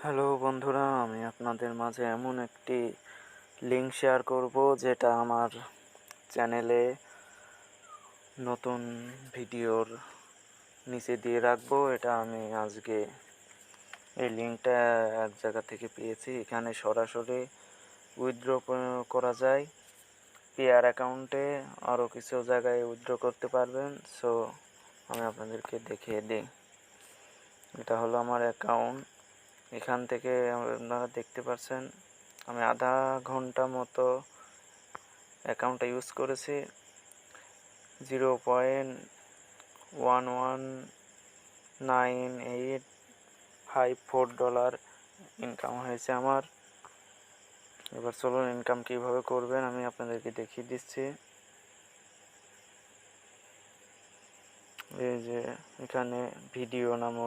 Hello বন্ধুরা, আমি আপনাদের মাঝে এমন একটি লিঙ্ক শেয়ার করব যেটা আমার চ্যানেলে নতুন ভিডিওর নিচে দিয়ে রাখবো। এটা আমি আজকে এই লিঙ্কটা এক জায়গা থেকে পেয়েছি। এখানে সরাসরি উইথড্র করা যায় পেয়ার অ্যাকাউন্টে, আরও কিছু জায়গায় উইথড্র করতে পারবেন। সো আমি আপনাদেরকে দেখিয়ে দিই। এটা হলো আমার অ্যাকাউন্ট। এখান থেকে আপনারা দেখতে পাচ্ছেন আমি আধা ঘন্টা মতো অ্যাকাউন্টটা ইউজ করেছি। 0.119854 ইনকাম হয়েছে আমার। এবার চলুন ইনকাম কীভাবে করবেন আমি আপনাদেরকে দেখিয়ে দিচ্ছি। এই যে এখানে ভিডিও নামক